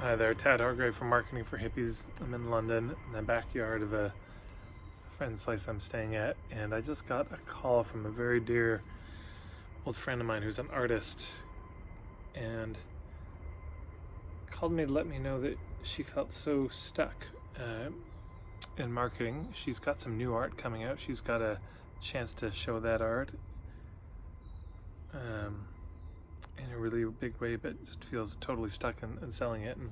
Hi there, Tad Hargrave from Marketing for Hippies. I'm in London, in the backyard of a friend's place I'm staying at, and I just got a call from a very dear old friend of mine who's an artist, and called me to let me know that she felt so stuck in marketing. She's got some new art coming out. She's got a chance to show that art in a really big way, but just feels totally stuck in selling it. And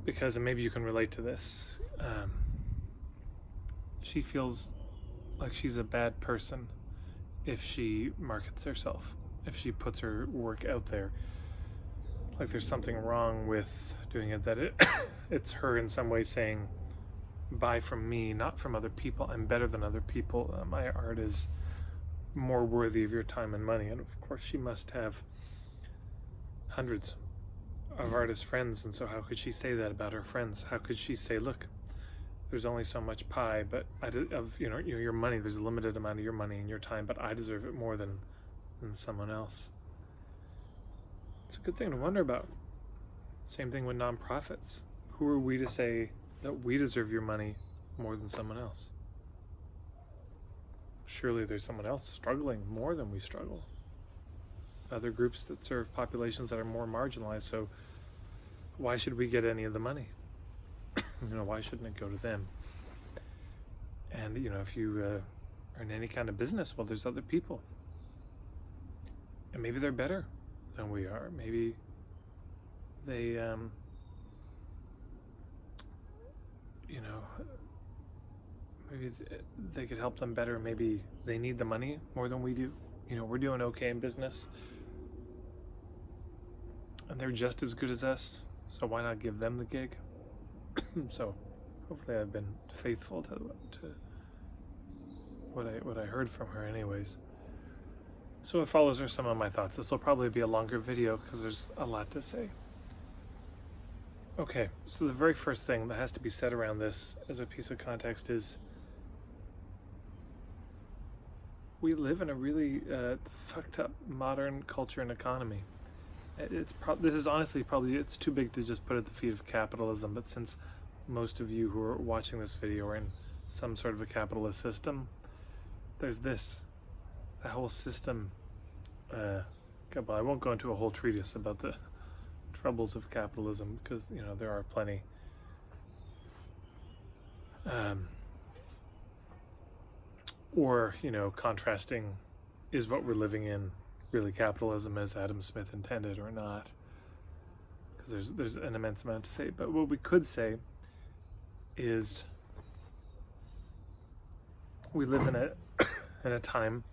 because, and maybe you can relate to this, she feels like she's a bad person if she markets herself, if she puts her work out there. Like there's something wrong with doing it, that it's her in some way saying, buy from me, not from other people. I'm better than other people. My art is more worthy of your time and money. And of course she must have hundreds of artist friends, and so how could she say that about her friends? How could she say, look, there's only so much pie, but your money, there's a limited amount of your money and your time, but I deserve it more than someone else. It's a good thing to wonder about. Same thing with nonprofits. Who are we to say that we deserve your money more than someone else? Surely there's someone else struggling more than we struggle. Other groups that serve populations that are more marginalized, so why should we get any of the money? Why shouldn't it go to them? And if you are in any kind of business, well, there's other people. And maybe they're better than we are. Maybe they maybe they could help them better. Maybe they need the money more than we do. We're doing okay in business, and they're just as good as us, so why not give them the gig? So hopefully I've been faithful to what I heard from her anyways. So what follows are some of my thoughts. This will probably be a longer video because there's a lot to say. Okay, so the very first thing that has to be said around this as a piece of context is we live in a really fucked up modern culture and economy. This is honestly probably, it's too big to just put at the feet of capitalism, but since most of you who are watching this video are in some sort of a capitalist system, there's this. The whole system, I won't go into a whole treatise about the troubles of capitalism because, there are plenty. Or, contrasting, is what we're living in really capitalism as Adam Smith intended or not? Because there's an immense amount to say. But what we could say is we live in a time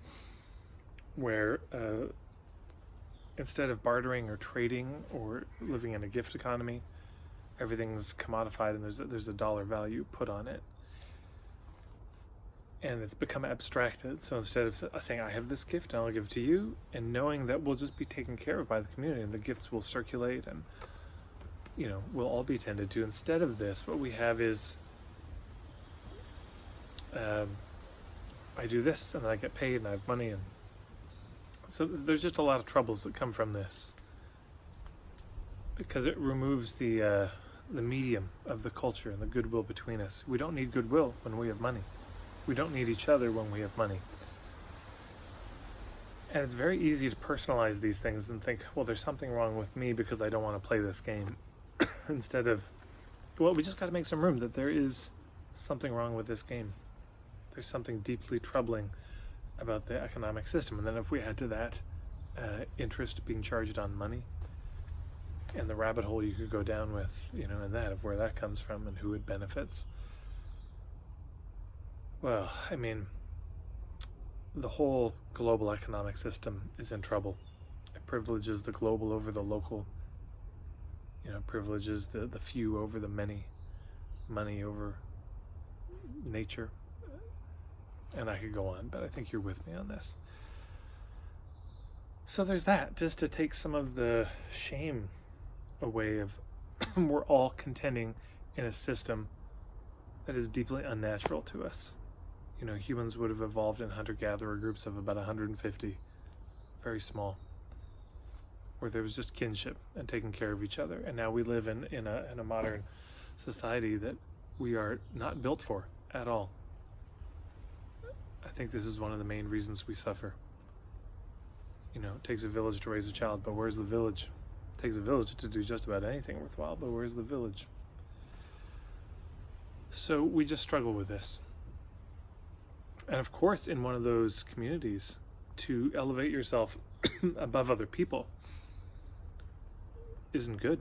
where instead of bartering or trading or living in a gift economy, everything's commodified and there's a dollar value put on it. And it's become abstracted. So instead of saying, I have this gift and I'll give it to you, and knowing that we'll just be taken care of by the community and the gifts will circulate and, we'll all be tended to. Instead of this, what we have is, I do this and I get paid and I have money. And so there's just a lot of troubles that come from this because it removes the medium of the culture and the goodwill between us. We don't need goodwill when we have money. We don't need each other when we have money. And it's very easy to personalize these things and think, well, there's something wrong with me because I don't want to play this game. Instead of, well, we just got to make some room that there is something wrong with this game. There's something deeply troubling about the economic system. And then if we add to that interest being charged on money and the rabbit hole you could go down with, and that of where that comes from and who it benefits. Well, the whole global economic system is in trouble. It privileges the global over the local, privileges the few over the many, money over nature. And I could go on, but I think you're with me on this. So there's that, just to take some of the shame away of we're all contending in a system that is deeply unnatural to us. Humans would have evolved in hunter-gatherer groups of about 150, very small. where there was just kinship and taking care of each other. And now we live in a modern society that we are not built for at all. I think this is one of the main reasons we suffer. You know, it takes a village to raise a child, but where's the village? It takes a village to do just about anything worthwhile, but where's the village? So we just struggle with this. And of course, in one of those communities, to elevate yourself above other people isn't good.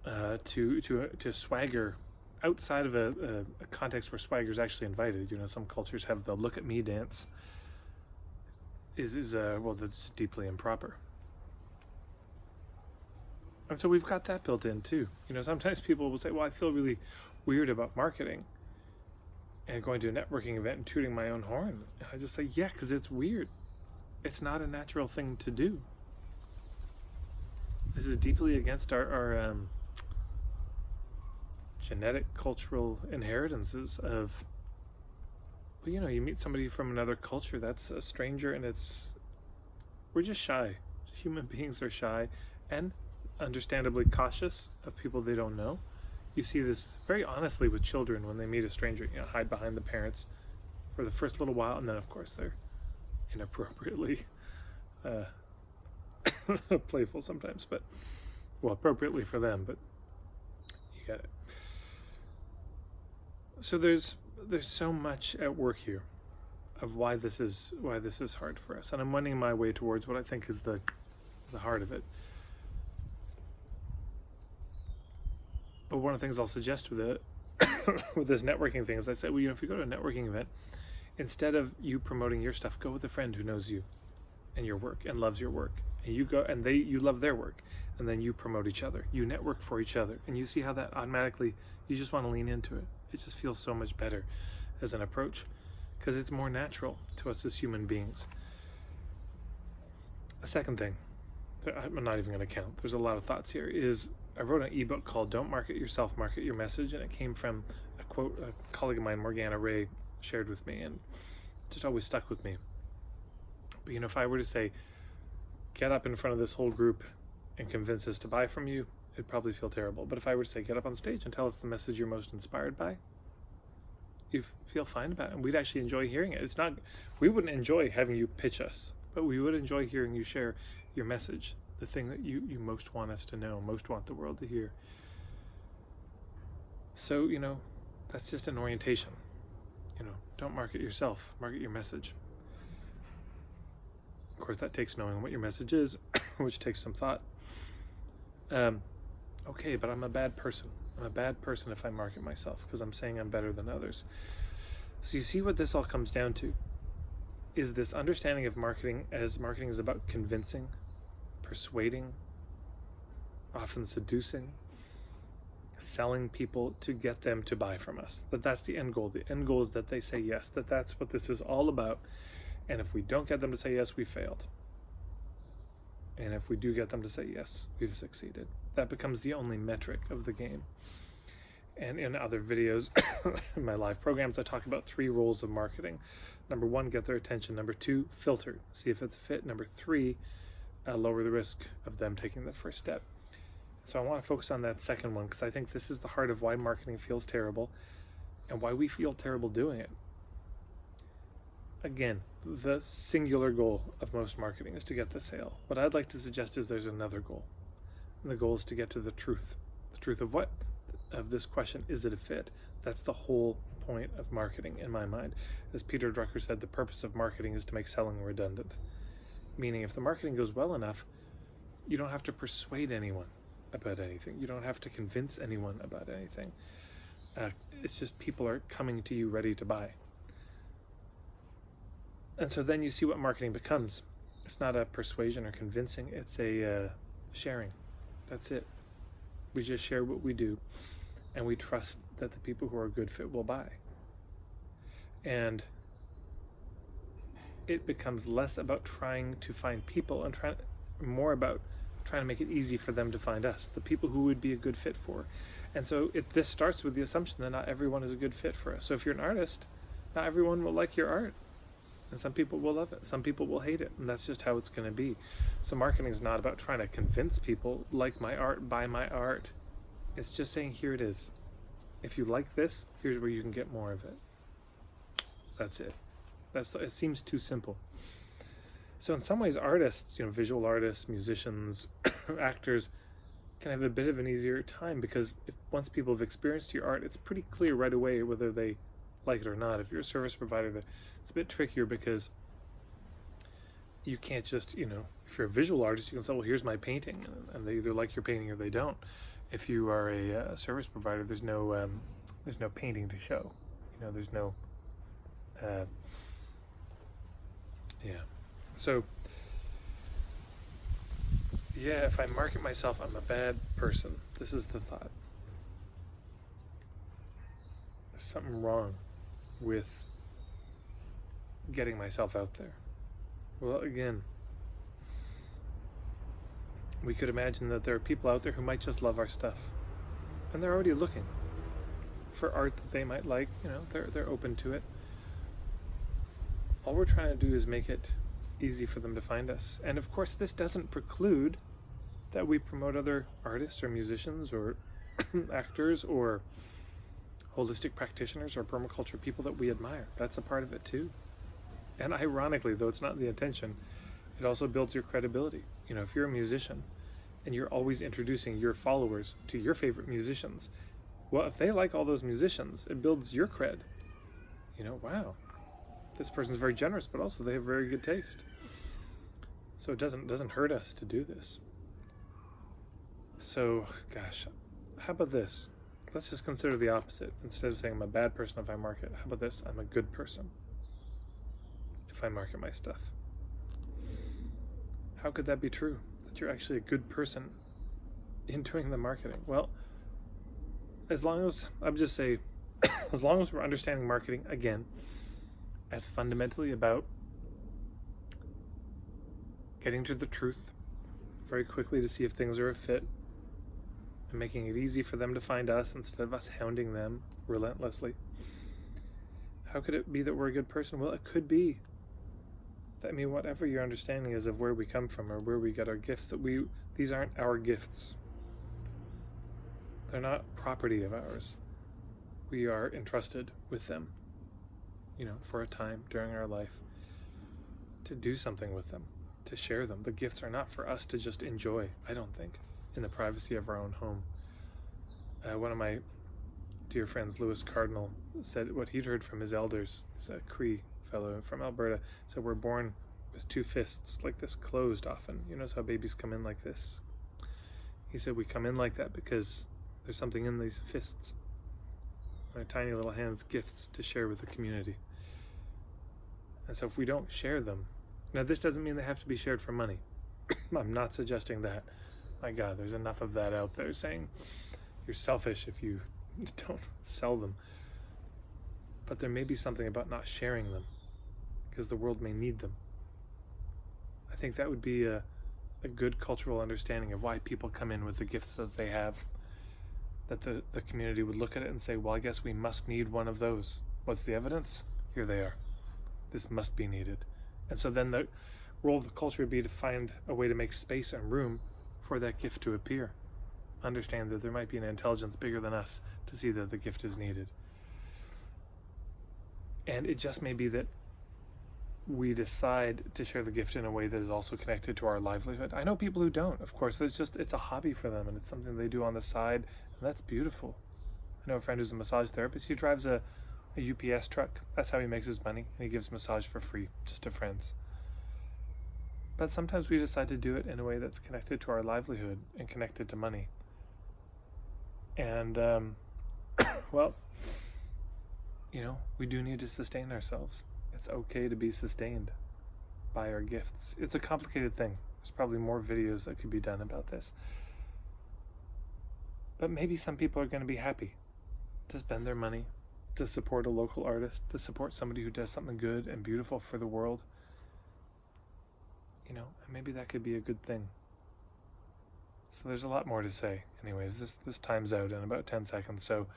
To swagger outside of a context where swagger is actually invited. You know, some cultures have the "look at me" dance. Well, that's deeply improper. And so we've got that built in too. You know, sometimes people will say, well, I feel really weird about marketing and going to a networking event and tooting my own horn. And I just say, yeah, because it's weird. It's not a natural thing to do. This is deeply against our genetic cultural inheritances of, well, you know, you meet somebody from another culture that's a stranger, and we're just shy. Human beings are shy and understandably cautious of people they don't know. You see this very honestly with children when they meet a stranger, you know, hide behind the parents for the first little while, and then of course they're inappropriately playful sometimes, but well, appropriately for them, but you get it. So there's so much at work here of why this is hard for us, and I'm wending my way towards what I think is the heart of it. But one of the things I'll suggest with it, with this networking thing, is I say, well, you know, if you go to a networking event, instead of you promoting your stuff, go with a friend who knows you and your work and loves your work, and you go and you love their work, and then you promote each other. You network for each other, and you see how that automatically, you just want to lean into it. It just feels so much better as an approach because it's more natural to us as human beings. A second thing, I'm not even going to count, there's a lot of thoughts here, is I wrote an ebook called Don't Market Yourself, Market Your Message, and it came from a quote a colleague of mine, Morgana Ray, shared with me, and just always stuck with me. But you know, if I were to say, get up in front of this whole group and convince us to buy from you, it'd probably feel terrible. But if I were to say, get up on stage and tell us the message you're most inspired by, you feel fine about it, and we'd actually enjoy hearing it. We wouldn't enjoy having you pitch us, but we would enjoy hearing you share your message, the thing that you most want us to know, most want the world to hear. So, you know, that's just an orientation. You know, don't market yourself, market your message. Of course, that takes knowing what your message is, which takes some thought. Okay, but I'm a bad person. I'm a bad person if I market myself because I'm saying I'm better than others. So you see what this all comes down to is this understanding of marketing as marketing is about convincing, persuading, often seducing, selling people to get them to buy from us. That's the end goal. The end goal is that they say yes, that's what this is all about. And if we don't get them to say yes, we failed. And if we do get them to say yes, we've succeeded. That becomes the only metric of the game. And in other videos, in my live programs, I talk about 3 roles of marketing. Number 1, get their attention. Number 2, filter, see if it's a fit. Number 3, lower the risk of them taking the first step. So I want to focus on that second one because I think this is the heart of why marketing feels terrible and why we feel terrible doing it. Again, the singular goal of most marketing is to get the sale. What I'd like to suggest is there's another goal. And the goal is to get to the truth. The truth of what? Of this question, is it a fit? That's the whole point of marketing in my mind. As Peter Drucker said, the purpose of marketing is to make selling redundant. Meaning if the marketing goes well enough, you don't have to persuade anyone about anything. You don't have to convince anyone about anything. It's just people are coming to you ready to buy. And so then you see what marketing becomes. It's not a persuasion or convincing, it's a sharing. That's it. We just share what we do, and we trust that the people who are a good fit will buy. And it becomes less about trying to find people and more about trying to make it easy for them to find us, the people who would be a good fit for. And so this starts with the assumption that not everyone is a good fit for us. So if you're an artist, not everyone will like your art. And some people will love it. Some people will hate it. And that's just how it's going to be. So marketing is not about trying to convince people, like my art, buy my art. It's just saying, here it is. If you like this, here's where you can get more of it. That's it. It seems too simple. So in some ways, artists, visual artists, musicians, actors, can have a bit of an easier time, because once people have experienced your art, it's pretty clear right away whether they like it or not. If you're a service provider, it's a bit trickier, because you can't just, if you're a visual artist, you can say, well, here's my painting, and they either like your painting or they don't. If you are a service provider, there's no painting to show. There's no, So, if I market myself, I'm a bad person. This is the thought. There's something wrong with getting myself out there. Well, again, we could imagine that there are people out there who might just love our stuff, and they're already looking for art that they might like. They're open to it. All we're trying to do is make it easy for them to find us. And of course, this doesn't preclude that we promote other artists or musicians or actors or holistic practitioners or permaculture people that we admire. That's a part of it too. And ironically, though it's not the intention, it also builds your credibility. If you're a musician and you're always introducing your followers to your favorite musicians, well, if they like all those musicians, it builds your cred. Wow, this person's very generous, but also they have very good taste. So it doesn't hurt us to do this. So, gosh, how about this? Let's just consider the opposite. Instead of saying I'm a bad person if I market, how about this? I'm a good person if I market my stuff. How could that be true? That you're actually a good person in doing the marketing? Well, as long as we're understanding marketing, again, as fundamentally about getting to the truth very quickly to see if things are a fit, and making it easy for them to find us instead of us hounding them relentlessly. How could it be that we're a good person? Well, it could be that, whatever your understanding is of where we come from or where we get our gifts, these aren't our gifts. They're not property of ours. We are entrusted with them, for a time during our life, to do something with them, to share them. The gifts are not for us to just enjoy, I don't think, in the privacy of our own home. One of my dear friends, Lewis Cardinal, said what he'd heard from his elders. He's a Cree fellow from Alberta. Said we're born with two fists like this, closed often. You notice how babies come in like this? He said we come in like that because there's something in these fists. Our tiny little hands, gifts to share with the community. And so if we don't share them, now this doesn't mean they have to be shared for money. I'm not suggesting that. My God, there's enough of that out there saying you're selfish if you don't sell them. But there may be something about not sharing them, because the world may need them. I think that would be a good cultural understanding of why people come in with the gifts that they have, that the community would look at it and say, well, I guess we must need one of those. What's the evidence? Here they are. This must be needed. And so then the role of the culture would be to find a way to make space and room for that gift to appear. Understand that there might be an intelligence bigger than us to see that the gift is needed. And it just may be that we decide to share the gift in a way that is also connected to our livelihood. I know people who don't, of course. It's a hobby for them, and it's something they do on the side, and that's beautiful. I know a friend who's a massage therapist. He drives a UPS truck. That's how he makes his money, and he gives massage for free, just to friends. But sometimes we decide to do it in a way that's connected to our livelihood and connected to money. And, well, we do need to sustain ourselves. It's okay to be sustained by our gifts. It's a complicated thing. There's probably more videos that could be done about this. But maybe some people are going to be happy to spend their money to support a local artist, to support somebody who does something good and beautiful for the world. And maybe that could be a good thing. So there's a lot more to say. Anyways, this time's out in about 10 seconds, so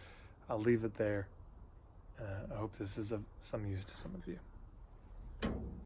I'll leave it there. I hope this is of some use to some of you.